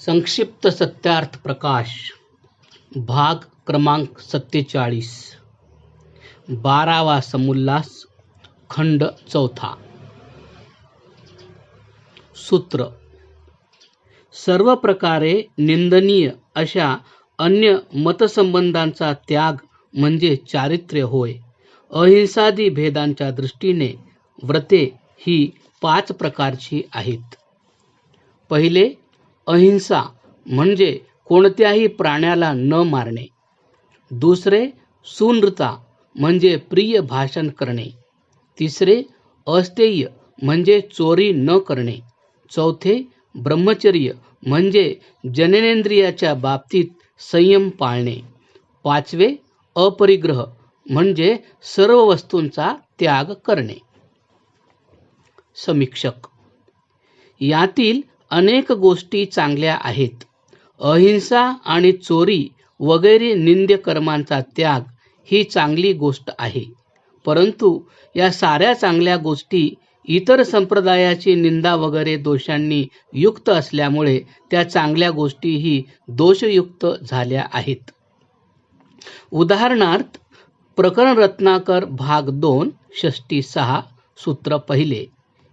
संक्षिप्त सत्यार्थ प्रकाश भाग क्रमांक 47 12वा समुल्लास खंड 4 सूत्र सर्व प्रकारे निंदनीय अशा अन्य मतसंबंधांचा त्याग म्हणजे चारित्र्य होय. अहिंसादी भेदांच्या दृष्टीने व्रते ही 5 प्रकारची आहेत. पहिले, अहिंसा म्हणजे कोणत्याही प्राण्याला न मारणे. दुसरे, सूनृता म्हणजे प्रिय भाषण करणे. तिसरे, अस्तेय म्हणजे चोरी न करणे. चौथे, ब्रह्मचर्य म्हणजे जननेंद्रियाच्या बाबतीत संयम पाळणे. पाचवे, अपरिग्रह म्हणजे सर्व वस्तूंचा त्याग करणे. समीक्षक, यातील अनेक गोष्टी चांगल्या आहेत. अहिंसा आणि चोरी वगैरे निंद्य कर्मांचा त्याग ही चांगली गोष्ट आहे. परंतु या साऱ्या चांगल्या गोष्टी इतर संप्रदायाची निंदा वगैरे दोषांनी युक्त असल्यामुळे त्या चांगल्या गोष्टीही दोषयुक्त झाल्या आहेत. उदाहरणार्थ, प्रकरण रत्नाकर भाग 2 षष्टी 6 सूत्र पहिले.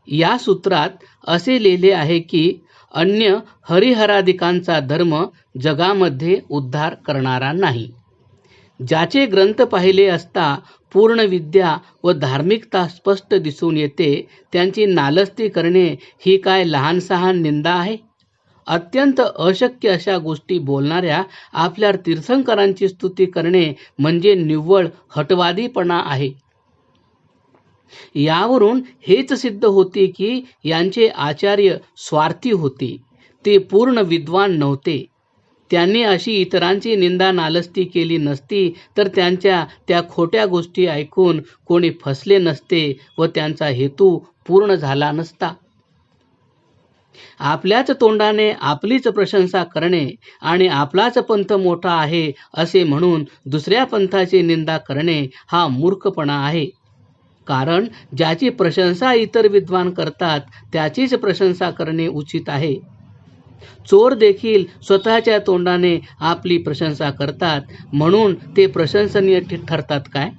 या सूत्रात असे लिहिले आहे की अन्य हरिहरादिकांचा धर्म जगामध्ये उद्धार करणारा नाही. ज्याचे ग्रंथ पाहिले असता पूर्ण विद्या व धार्मिकता स्पष्ट दिसून येते, त्यांची नालस्ती करणे ही काय लहान सहान निंदा आहे? अत्यंत अशक्य अशा गोष्टी बोलणाऱ्या आपल्या तीर्थंकरांची स्तुती करणे म्हणजे निव्वळ हटवादीपणा आहे. यावरून हेच सिद्ध होते की यांचे आचार्य स्वार्थी होते. ते पूर्ण विद्वान नव्हते. त्यांनी अशी इतरांची निंदा नालस्ती केली नसती तर त्यांच्या त्या खोट्या गोष्टी ऐकून कोणी फसले नसते व त्यांचा हेतू पूर्ण झाला नसता. आपल्याच तोंडाने आपलीच प्रशंसा करणे आणि आपलाच पंथ मोठा आहे असे म्हणून दुसऱ्या पंथाची निंदा करणे हा मूर्खपणा आहे. कारण ज्याची प्रशंसा इतर विद्वान करतात त्याचीच प्रशंसा करणे उचित आहे. चोर देखील स्वतःच्या तोंडाने आपली प्रशंसा करतात म्हणून ते प्रशंसनीय ठरतात काय?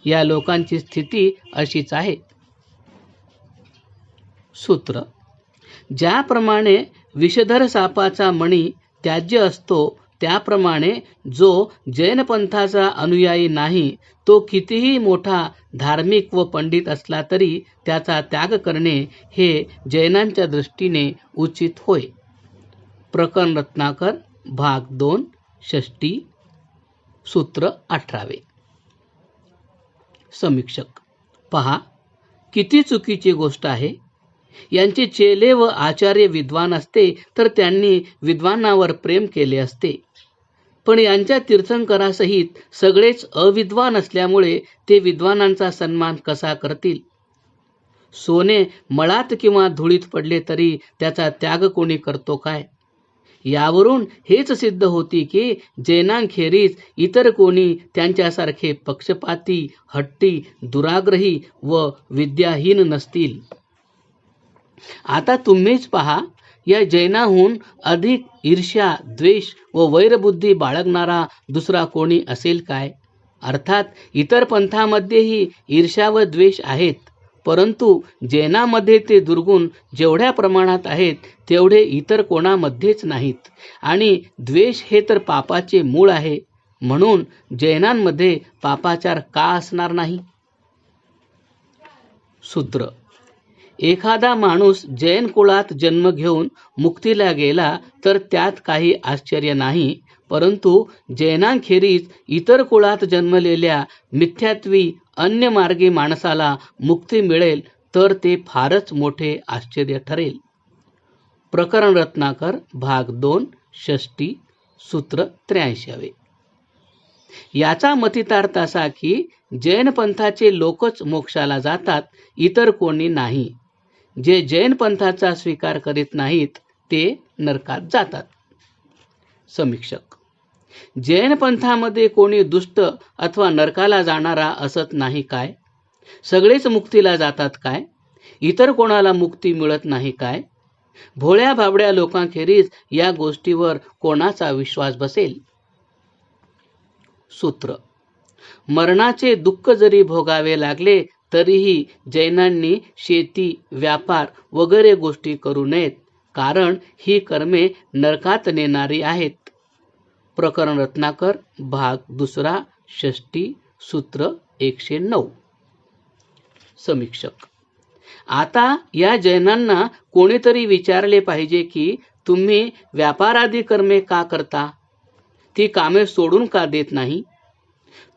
या लोकांची स्थिती अशीच आहे. सूत्र, ज्याप्रमाणे विषधर सापाचा मणी त्याज्य असतो त्याप्रमाणे जो जैन पंथाचा अनुयायी नाही तो कितीही मोठा धार्मिक व पंडित असला तरी त्याचा त्याग करणे हे जैनांच्या दृष्टीने उचित होय. प्रकरण रत्नाकर भाग 2 षष्टी सूत्र 18. समीक्षक, पहा किती चुकीची गोष्ट आहे. यांचे चेले व आचार्य विद्वान असते तर त्यांनी विद्वानावर प्रेम केले असते. पण यांच्या तीर्थंकरासहित सगळेच अविद्वान असल्यामुळे ते विद्वानांचा सन्मान कसा करतील? सोने मळात किंवा धुळीत पडले तरी त्याचा त्याग कोणी करतो काय? यावरून हेच सिद्ध होते की जैनांखेरीज इतर कोणी त्यांच्यासारखे पक्षपाती, हट्टी, दुराग्रही व विद्याहीन नसतील. आता तुम्हीच पहा, या जैनाहून अधिक ईर्ष्या, द्वेष व वैरबुद्धी बाळगणारा दुसरा कोणी असेल काय? अर्थात इतर पंथामध्येही ईर्ष्या व द्वेष आहेत, परंतु जैनामध्ये ते दुर्गुण जेवढ्या प्रमाणात आहेत तेवढे इतर कोणामध्येच नाहीत. आणि द्वेष हे तर पापाचे मूळ आहे, म्हणून जैनांमध्ये पापाचार का असणार नाही? सूत्र, एखादा माणूस जैन कुळात जन्म घेऊन मुक्तीला गेला तर त्यात काही आश्चर्य नाही. परंतु जैनांखेरीज इतर कुळात जन्मलेल्या मिथ्यात्वी अन्य मार्गी माणसाला मुक्ती मिळेल तर ते फारच मोठे आश्चर्य ठरेल. प्रकरण रत्नाकर भाग 2 षष्टी सूत्र 83. याचा मतितार्थ असा की जैन पंथाचे लोकच मोक्षाला जातात, इतर कोणी नाही. जे जैन पंथाचा स्वीकार करीत नाहीत ते नरकात जातात. समीक्षक, जैन पंथामध्ये कोणी दुष्ट अथवा नरकाला जाणारा असत नाही काय? सगळेच मुक्तीला जातात काय? इतर कोणाला मुक्ती मिळत नाही काय? भोळ्या भाबड्या लोकांखेरीज या गोष्टीवर कोणाचा विश्वास बसेल? सूत्र: मरणाचे दुःख जरी भोगावे लागले तरीही जैनांनी शेती, व्यापार वगैरे गोष्टी करू नयेत, कारण ही कर्मे नरकात नेणारी आहेत. प्रकरण रत्नाकर, भाग 2, षष्टी, सूत्र 109. समीक्षक: आता या जैनांना कोणीतरी विचारले पाहिजे की तुम्ही व्यापारादी कर्मे का करता? ती कामे सोडून का देत नाही?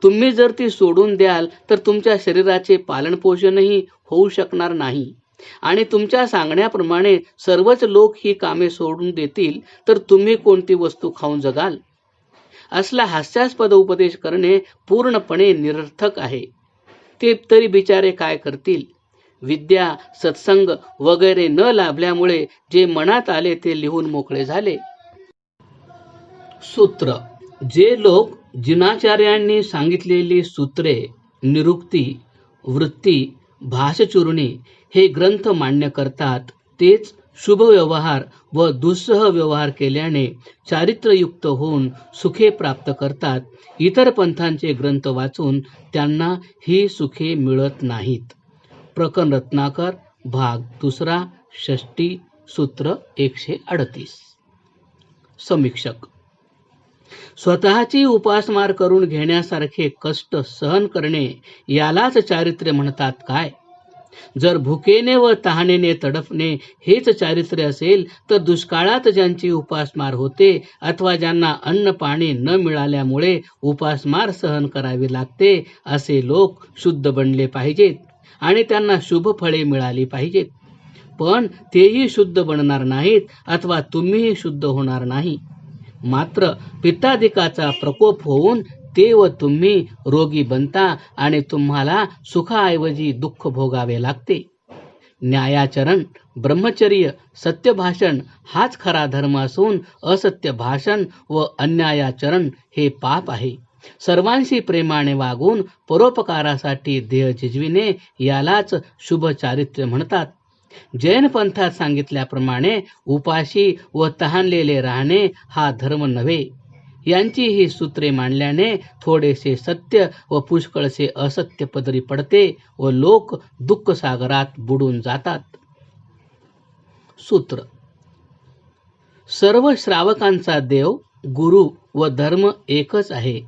तुम्ही जर ती सोडून द्याल तर तुमच्या शरीराचे पालनपोषणही होऊ शकणार नाही, आणि तुमच्या सांगण्याप्रमाणे सर्वच लोक ही कामे सोडून देतील तर तुम्ही कोणती वस्तू खाऊन जगाल? असला हास्यास्पद उपदेश करणे पूर्णपणे निरर्थक आहे. ते तरी बिचारे काय करतील? विद्या, सत्संग वगैरे न लाभल्यामुळे जे मनात आले ते लिहून मोकळे झाले. सूत्र: जे लोक जिनाचार्यांनी सांगितलेली सूत्रे, निरुक्ती, वृत्ती, भाषचूर्णी हे ग्रंथ मान्य करतात, तेच शुभ व्यवहार व दुस्सह व्यवहार केल्याने चारित्र्ययुक्त होऊन सुखे प्राप्त करतात. इतर पंथांचे ग्रंथ वाचून त्यांना ही सुखे मिळत नाहीत. प्रकरण रत्नाकर, भाग 2, षष्टी, सूत्र 138. समीक्षक: स्वतःची उपासमार करून घेण्यासारखे कष्ट सहन करणे यालाच चारित्र्य म्हणतात काय? जर भुकेने व तहानेने तडफणे हेच चारित्र्य असेल तर दुष्काळात ज्यांची उपासमार होते अथवा ज्यांना अन्न पाणी न मिळाल्यामुळे उपासमार सहन करावी लागते असे लोक शुद्ध बनले पाहिजेत आणि त्यांना शुभ फळे मिळाली पाहिजेत. पण तेही शुद्ध बनणार नाहीत अथवा तुम्हीही शुद्ध होणार नाही. मात्र पित्तादिकाचा प्रकोप होऊन ते व तुम्ही रोगी बनता आणि तुम्हाला सुखाऐवजी दुःख भोगावे लागते. न्यायाचरण, ब्रह्मचर्य, सत्यभाषण हाच खरा धर्म असून असत्य भाषण व अन्यायाचरण हे पाप आहे. सर्वांशी प्रेमाने वागून परोपकारासाठी देह झिजविणे यालाच शुभ चारित्र्य म्हणतात. जैन पंथात सांगितल्याप्रमाणे उपाशी व तहानलेले राहणे हा धर्म नव्हे. यांची ही सूत्रे मांडल्याने थोडेसे सत्य व पुष्कळसे असत्य पदरी पडते व लोक दुःख सागरात बुडून जातात. सूत्र: सर्व श्रावकांचा देव, गुरु व धर्म एकच आहे.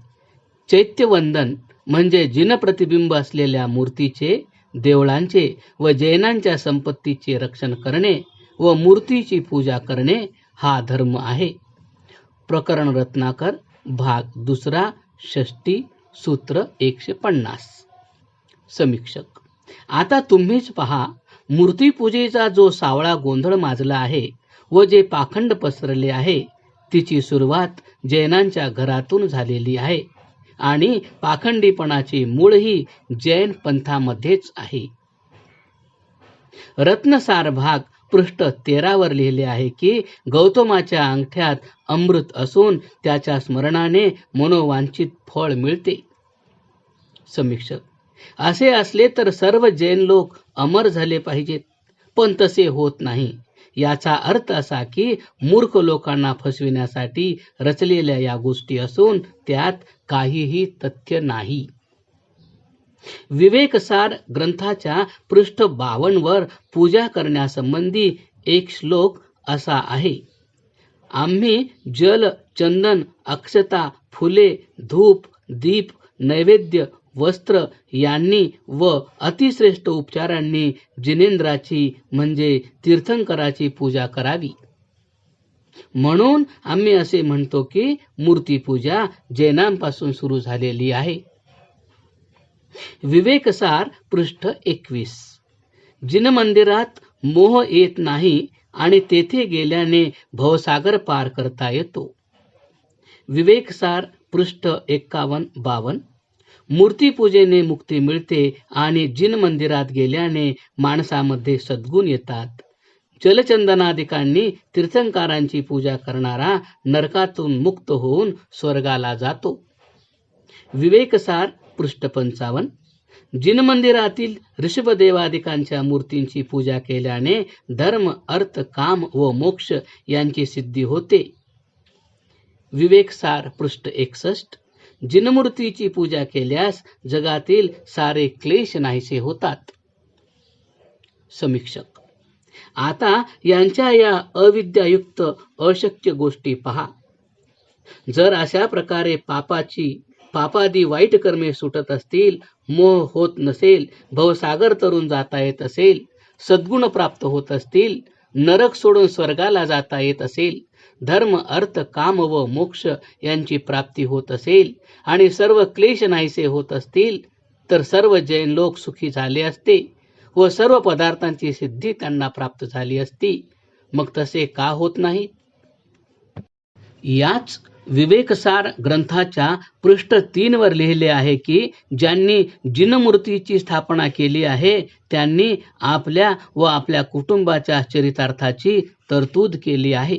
चैत्यवंदन म्हणजे जिनप्रतिबिंब असलेल्या मूर्तीचे, देवळांचे व जैनांच्या संपत्तीचे रक्षण करणे व मूर्तीची पूजा करणे हा धर्म आहे. प्रकरण रत्नाकर, भाग 2, षष्टी, सूत्र 150. समीक्षक: आता तुम्हीच पहा, मूर्तीपूजेचा जो सावळा गोंधळ माजला आहे व जे पाखंड पसरले आहे तिची सुरुवात जैनांच्या घरातून झालेली आहे आणि पाखंडीपणाचे मूळही जैन पंथामध्येच आहे. रत्नसार भाग पृष्ठ 13 लिहिले आहे की गौतमाच्या अंगठ्यात अमृत असून त्याच्या स्मरणाने मनोवांछित फळ मिळते. समीक्षक: असे असले तर सर्व जैन लोक अमर झाले पाहिजेत, पण तसे होत नाही. याचा अर्थ असा की मूर्ख लोकांना फसविण्यासाठी रचलेल्या या गोष्टी असून त्यात काहीही तथ्य नाही. विवेकसार ग्रंथाच्या पृष्ठ 52 पूजा करण्यासंबंधी एक श्लोक असा आहे: आम्ही जल, चंदन, अक्षता, फुले, धूप, दीप, नैवेद्य, वस्त्र यांनी व अतिश्रेष्ठ उपचारांनी जिनेंद्राची म्हणजे तीर्थंकराची पूजा करावी. म्हणून आम्ही असे म्हणतो की मूर्तीपूजा जैनांपासून सुरू झालेली आहे. विवेकसार पृष्ठ 21. जिन मंदिरात मोह येत नाही आणि तेथे गेल्याने भवसागर पार करता येतो. विवेकसार पृष्ठ 51-52. मूर्तीपूजेने मुक्ती मिळते आणि जिन मंदिरात गेल्याने माणसामध्ये सद्गुण येतात. जलचंदनादिकांनी तीर्थंकरांची पूजा करणारा नरकातून मुक्त होऊन स्वर्गाला जातो. विवेकसार पृष्ठ 55. जिन मंदिरातील ऋषभदेवादिकांच्या मूर्तींची पूजा केल्याने धर्म, अर्थ, काम व मोक्ष यांची सिद्धी होते. विवेकसार पृष्ठ 61. जिनमूर्तीची पूजा केल्यास जगातील सारे क्लेश नाहीसे होतात. समीक्षक. आता यांच्या या अविद्यायुक्त अशक्य गोष्टी पहा. जर अशा प्रकारे पापादी वाईट कर्मे सुटत असतील, मोह होत नसेल, भवसागर तरून जाता येत असेल, सद्गुण प्राप्त होत असतील, नरक सोडून स्वर्गाला जाता येत असेल, धर्म, अर्थ, काम व मोक्ष यांची प्राप्ती होत असेल आणि सर्व क्लेश नाहीसे होत असतील, तर सर्व जैन लोक सुखी झाले असते व सर्व पदार्थांची सिद्धी त्यांना प्राप्त झाली असती. मग तसे का होत नाही? याच विवेकसार ग्रंथाच्या पृष्ठ 3 वर लिहिले आहे की ज्यांनी जिनमूर्तीची स्थापना केली आहे त्यांनी आपल्या व आपल्या कुटुंबाच्या चरितार्थाची तरतूद केली आहे.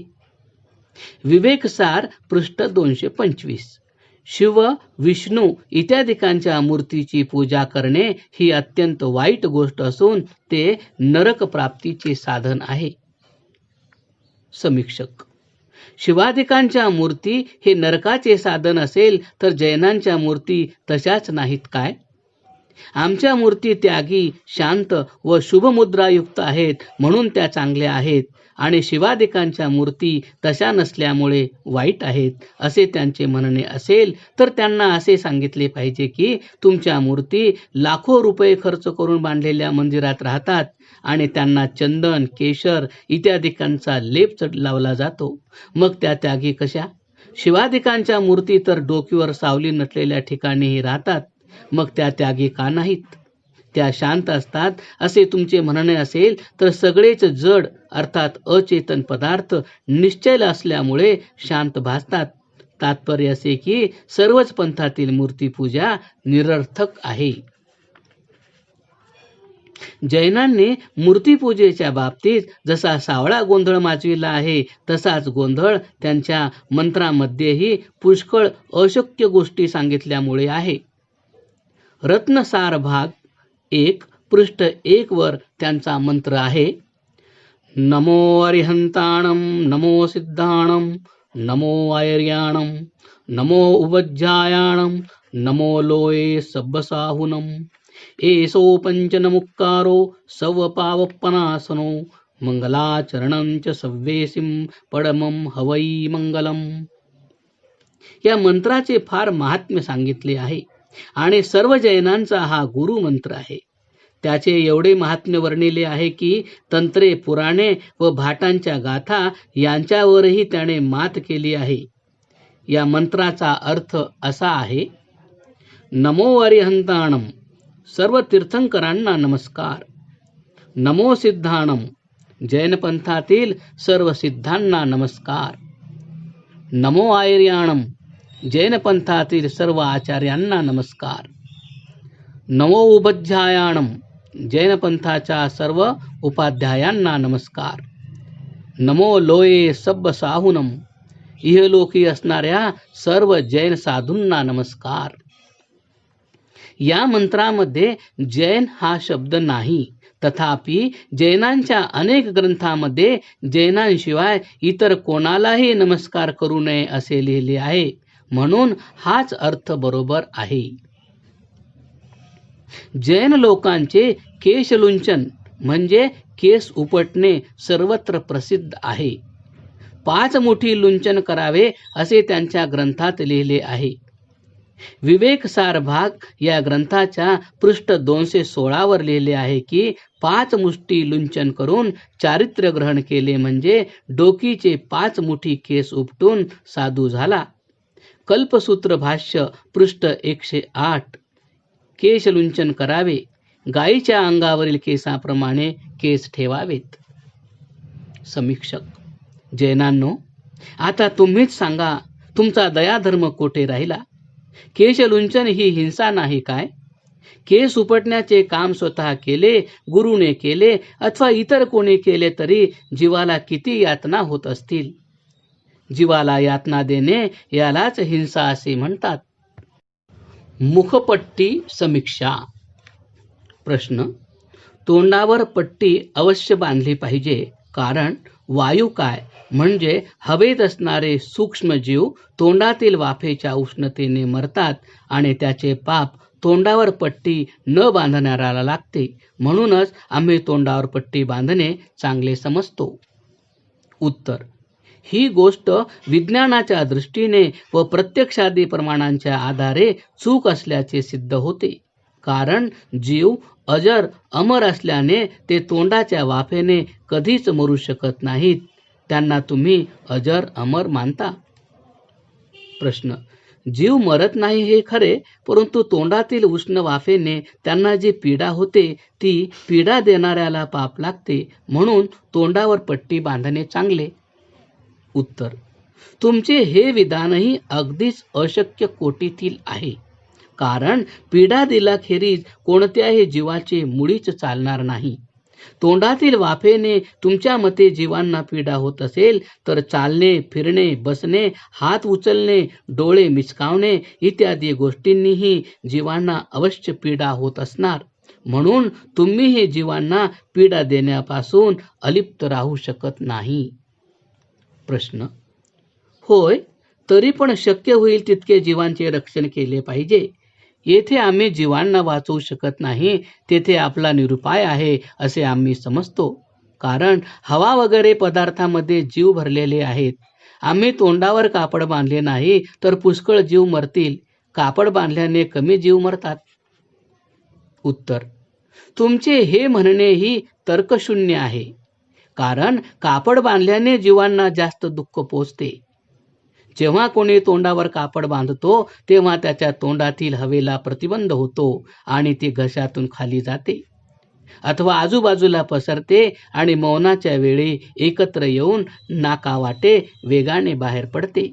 विवेकसार पृष्ठ 225. शिव, विष्णू इत्यादिकांच्या मूर्तीची पूजा करणे ही अत्यंत वाईट गोष्ट असून ते नरक प्राप्तीचे साधन आहे. समीक्षक. शिवादिकांच्या मूर्ती हे नरकाचे साधन असेल तर जैनांच्या मूर्ती तशाच नाहीत काय? आमच्या मूर्ती त्यागी, शांत व शुभमुद्रायुक्त आहेत म्हणून त्या चांगल्या आहेत आणि शिवादिकांच्या मूर्ती तशा नसल्यामुळे वाईट आहेत असे त्यांचे म्हणणे असेल तर त्यांना असे सांगितले पाहिजे की तुमच्या मूर्ती लाखो रुपये खर्च करून बांधलेल्या मंदिरात राहतात आणि त्यांना चंदन, केशर इत्यादिकांचा लेप लावला जातो, मग त्या त्यागी कशा? शिवादिकांच्या मूर्ती तर डोकीवर सावली नटलेल्या ठिकाणीही राहतात, मग त्या त्यागी का नाहीत? त्या शांत असतात असे तुमचे म्हणणे असेल तर सगळेच जड अर्थात अचेतन पदार्थ निश्चल असल्यामुळे शांत भासतात. तात्पर्य असे की सर्वच पंथातील मूर्तीपूजा निरर्थक आहे. जैनांनी मूर्तीपूजेच्या बाबतीत जसा सावळा गोंधळ माजविला आहे तसाच गोंधळ त्यांच्या मंत्रामध्येही पुष्कळ अशक्य गोष्टी सांगितल्यामुळे आहे. रत्नसार भाग 1 पृष्ठ 1 वर त्यांचा मंत्र आहे. नमो अरिहंताणम, नमो सिद्धाणम, नमो आयर्याणम, नमो उपज्जायाणम, नमो लोये सब्बसाहुनम, एसो पंचनमुक्कारो सवपावप्पनासनो, मंगलाचरणं च सव्वेसिम पडमं हवै मंगलम. या मंत्राचे फार महात्म्य सांगितले आहे आणि सर्व जैनांचा हा गुरु मंत्र आहे. त्याचे एवढे महात्म्य वर्णिले आहे की तंत्रे, पुराणे व भाटांच्या गाथा यांच्यावरही त्याने मात केली आहे. या मंत्राचा अर्थ असा आहे. नमो अरिहंताणम, सर्व तीर्थंकरांना नमस्कार. नमो सिद्धाणम, जैन पंथातील सर्व सिद्धांना नमस्कार. नमो आयर्याणम, जैन पंथातील सर्व आचार्यांना नमस्कार. नमो उपध्यायाणम, जैन पंथाच्या सर्व उपाध्यायांना नमस्कार. नमो लोये सब्ब साहुनम, इहलोकी असणाऱ्या सर्व जैन साधूंना नमस्कार. या मंत्रामध्ये जैन हा शब्द नाही, तथापि जैनांच्या अनेक ग्रंथांमध्ये जैनांशिवाय इतर कोणालाही नमस्कार करू नये असे लिहिले आहे, म्हणून हाच अर्थ बरोबर आहे. जैन लोकांचे केशलुंचन म्हणजे केस उपटणे सर्वत्र प्रसिद्ध आहे. 5 मुठी लुंचन करावे असे त्यांच्या ग्रंथात लिहिले आहे. विवेकसार भाग या ग्रंथाच्या पृष्ठ 216 वर लिहिले आहे की 5 मुठी लुंचन करून चारित्र्य ग्रहण केले म्हणजे डोकीचे 5 मुठी केस उपटून साधू झाला. कल्पसूत्र भाष्य पृष्ठ 108. केशलुंचन करावे, गायीच्या अंगावरील केसाप्रमाणे केस ठेवावेत. समीक्षक. जैनांनो, आता तुम्हीच सांगा, तुमचा दयाधर्म कोठे राहिला? केशलुंचन ही हिंसा नाही काय? केस उपटण्याचे काम स्वतः केले, गुरुने केले अथवा इतर कोणी केले तरी जीवाला किती यातना होत असतील. जीवाला यातना देणे यालाच हिंसा असे म्हणतात. मुखपट्टी समीक्षा. प्रश्न: तोंडावर पट्टी अवश्य बांधली पाहिजे, कारण वायू काय म्हणजे हवेत असणारे सूक्ष्म जीव तोंडातील वाफेच्या उष्णतेने मरतात आणि त्याचे पाप तोंडावर पट्टी न बांधणाऱ्याला लागते. म्हणूनच आम्ही तोंडावर पट्टी बांधणे चांगले समजतो. उत्तर: ही गोष्ट विज्ञानाच्या दृष्टीने व प्रत्यक्षादी प्रमाणांच्या आधारे चूक असल्याचे सिद्ध होते. कारण जीव अजर अमर असल्याने ते तोंडाच्या वाफेने कधीच मरू शकत नाहीत. त्यांना तुम्ही अजर अमर मानता. प्रश्न: जीव मरत नाही हे खरे, परंतु तोंडातील उष्ण वाफेने त्यांना जी पीडा होते ती पीडा देणाऱ्याला पाप लागते. म्हणून तोंडावर पट्टी बांधणे चांगले. उत्तर: तुमचे हे विधानही अगदीच अशक्य कोटीतील आहे. कारण पीडा दिल्याखेरीज कोणत्याही जीवाचे मुळीच चालणार नाही. तोंडातील वाफेने तुमच्या मते जीवांना पीडा होत असेल तर चालणे, फिरणे, बसणे, हात उचलणे, डोळे मिचकावणे इत्यादी गोष्टींनीही जीवांना अवश्य पीडा होत असणार. म्हणून तुम्हीही जीवांना पीडा देण्यापासून अलिप्त राहू शकत नाही. प्रश्न: होय, तरी पण शक्य होईल तितके जीवांचे रक्षण केले पाहिजे. येथे आम्ही जीवांना वाचवू शकत नाही, तेथे आपला निरुपाय आहे असे आम्ही समजतो. कारण हवा वगैरे पदार्थामध्ये जीव भरलेले आहेत. आम्ही तोंडावर कापड बांधले नाही तर पुष्कळ जीव मरतील. कापड बांधल्याने कमी जीव मरतात. उत्तर: तुमचे हे म्हणणेही तर्कशून्य आहे. कारण कापड बांधल्याने जीवांना जास्त दुःख पोचते. जेव्हा कोणी तोंडावर कापड बांधतो तेव्हा त्याच्या तोंडातील हवेला प्रतिबंध होतो आणि ती घशातून खाली जाते अथवा आजूबाजूला पसरते आणि मौनाच्या वेळी एकत्र येऊन नाकावाटे वेगाने बाहेर पडते.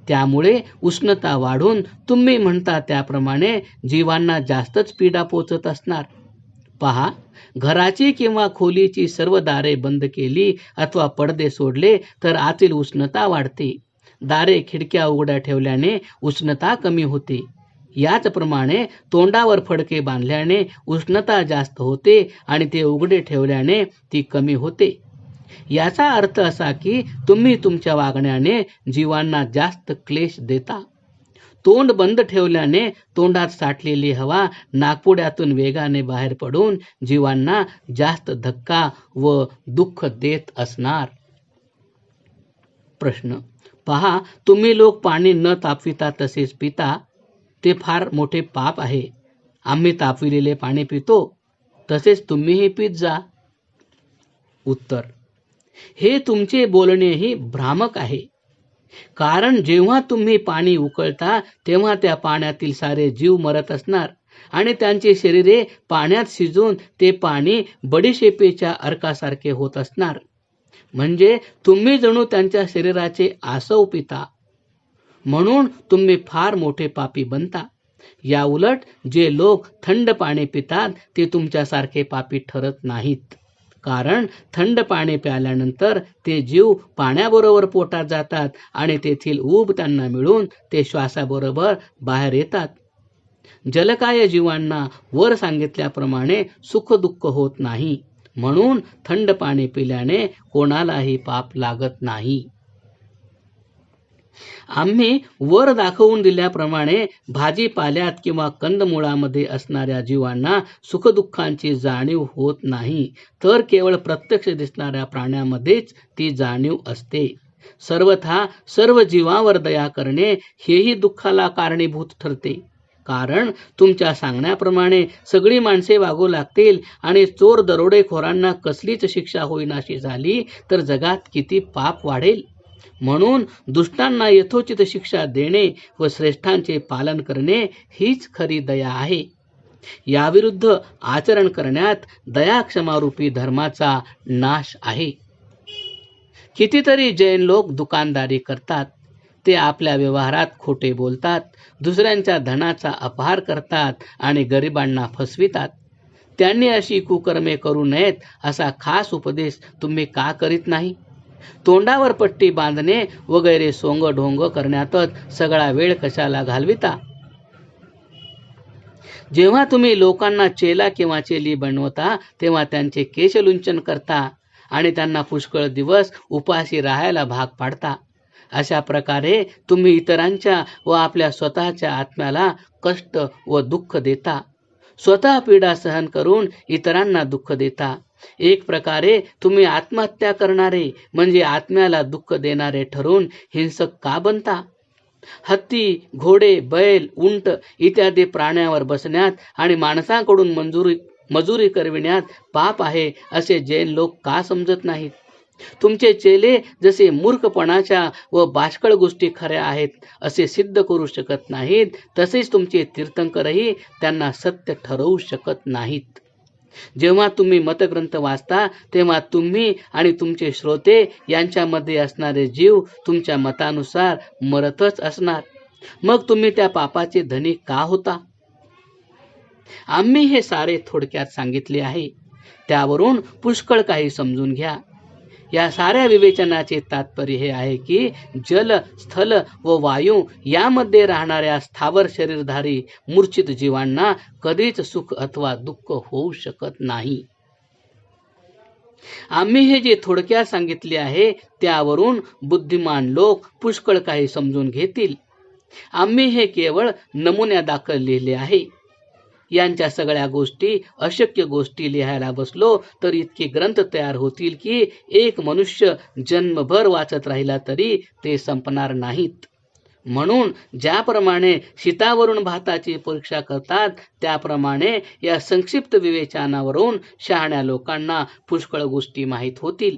त्यामुळे उष्णता वाढून तुम्ही म्हणता त्याप्रमाणे जीवांना जास्तच पीडा पोचत असणार. पहा, घराची किंवा खोलीची सर्व दारे बंद केली अथवा पडदे सोडले तर आतील उष्णता वाढते. दारे खिडक्या उघड्या ठेवल्याने उष्णता कमी होते. याचप्रमाणे तोंडावर फडके बांधल्याने उष्णता जास्त होते आणि ते उघडे ठेवल्याने ती कमी होते. याचा अर्थ असा की तुम्ही तुमच्या वागण्याने जीवांना जास्त क्लेश देता. तोंड बंद ठेवल्याने तोंडात साठलेली हवा नाकपुड्यातून वेगाने बाहेर पडून जीवांना जास्त धक्का व दुःख देत असणार. प्रश्न: पहा, तुम्ही लोक पाणी न तापविता तसेच पिता, ते फार मोठे पाप आहे. आम्ही तापविलेले पाणी पितो, तसेच तुम्हीही पित जा. उत्तर: हे तुमचे बोलणेही भ्रामक आहे. कारण जेव्हा तुम्ही पाणी उकळता तेव्हा त्या पाण्यातील सारे जीव मरत असणार आणि त्यांची शरीरे पाण्यात शिजून ते पाणी बडीशेपेच्या अर्कासारखे होत असणार. म्हणजे तुम्ही जणू त्यांच्या शरीराचे आसव पिता. म्हणून तुम्ही फार मोठे पापी बनता. या उलट जे लोक थंड पाणी पितात ते तुमच्यासारखे पापी ठरत नाहीत. कारण थंड पाणी प्याल्यानंतर ते जीव पाण्याबरोबर पोटात जातात आणि तेथील ऊब त्यांना मिळून ते श्वासाबरोबर बाहेर येतात. जलकाय जीवांना वर सांगितल्याप्रमाणे सुख दुःख होत नाही. म्हणून थंड पाणी पिल्याने कोणालाही पाप लागत नाही. आम्ही वर दाखवून दिल्याप्रमाणे भाजीपाल्यात किंवा कंदमुळामध्ये असणाऱ्या जीवांना सुखदुःखांची जाणीव होत नाही, तर केवळ प्रत्यक्ष दिसणाऱ्या प्राण्यामध्येच ती जाणीव असते. सर्वथा सर्व जीवांवर दया करणे हेही दुःखाला कारणीभूत ठरते. कारण तुमच्या सांगण्याप्रमाणे सगळी माणसे वागू लागतील आणि चोर दरोडेखोरांना कसलीच शिक्षा होईनाशी झाली तर जगात किती पाप वाढेल. म्हणून दुष्टांना यथोचित शिक्षा देणे व श्रेष्ठांचे पालन करणे हीच खरी दया आहे. याविरुद्ध आचरण करण्यात दया क्षमारूपी धर्माचा नाश आहे. कितीतरी जैन लोक दुकानदारी करतात. ते आपल्या व्यवहारात खोटे बोलतात, दुसऱ्यांच्या धनाचा अपहार करतात आणि गरिबांना फसवितात. त्यांनी अशी कुकर्मे करू नयेत असा खास उपदेश तुम्ही का करीत नाही? तोंडावर पट्टी बांधणे वगैरे सोंग ढोंग करण्यातच सगळा वेळ कशाला घालविता? जेव्हा तुम्ही लोकांना चेला किंवा चेली बनवता तेव्हा त्यांचे केशलुंचन करता आणि त्यांना पुष्कळ दिवस उपाशी राहायला भाग पाडता. अशा प्रकारे तुम्ही इतरांच्या व आपल्या स्वतःच्या आत्म्याला कष्ट व दुःख देता. स्वतः पीडा सहन करून इतरांना दुःख देता. एक प्रकारे तुम्ही आत्महत्या करणारे म्हणजे आत्म्याला दुःख देणारे ठरून हिंसक का बनता? हत्ती, घोडे, बैल, उंट इत्यादी प्राण्यावर बसण्यात आणि माणसांकडून मजुरी करविण्यात पाप आहे असे जैन लोक का समजत नाहीत? तुमचे चेले जसे मूर्खपणाच्या व बाष्कळ गोष्टी खऱ्या आहेत असे सिद्ध करू शकत नाहीत, तसेच तुमचे तीर्थंकरही त्यांना सत्य ठरवू शकत नाहीत. जेव्हा तुम्ही मतग्रंथ वाचता तेव्हा तुम्ही आणि तुमचे श्रोते यांच्यामध्ये असणारे जीव तुमच्या मतानुसार मरतच असणार. मग तुम्ही त्या पापाचे धनी का होता? आम्ही हे सारे थोडक्यात सांगितले आहे. त्यावरून पुष्कळ काही समजून घ्या. या साऱ्या विवेचनाचे तात्पर्य हे आहे की जल, स्थल व वायू यामध्ये राहणाऱ्या स्थावर शरीरधारी मूर्छित जीवांना कधीच सुख अथवा दुःख होऊ शकत नाही. आम्ही हे जे थोडक्यात सांगितले आहे त्यावरून बुद्धिमान लोक पुष्कळ काही समजून घेतील. आम्ही हे केवळ नमुन्यादाखल लिहिले आहे. यांच्या सगळ्या गोष्टी अशक्य गोष्टी लिहायला बसलो तर इतके ग्रंथ तयार होतील की एक मनुष्य जन्मभर वाचत राहिला तरी ते संपणार नाहीत. म्हणून ज्याप्रमाणे शीतावरून भाताची परीक्षा करतात त्याप्रमाणे या संक्षिप्त विवेचनावरून शहाण्या लोकांना पुष्कळ गोष्टी माहीत होतील.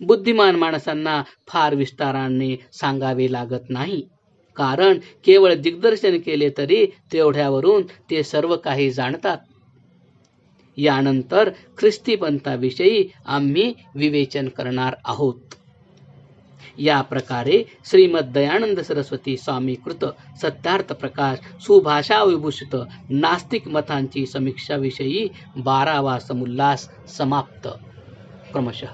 बुद्धिमान माणसांना फार विस्ताराने सांगावे लागत नाही, कारण केवळ दिग्दर्शन केले तरी तेवढ्यावरून ते सर्व काही जाणतात. यानंतर ख्रिस्ती पंथाविषयी आम्ही विवेचन करणार आहोत. या प्रकारे श्रीमद दयानंद सरस्वती स्वामी कृत सत्यार्थ प्रकाश सुभाषा विभूषित नास्तिक मतांची समीक्षा विषयी 12वा समुल्लास समाप्त. क्रमशः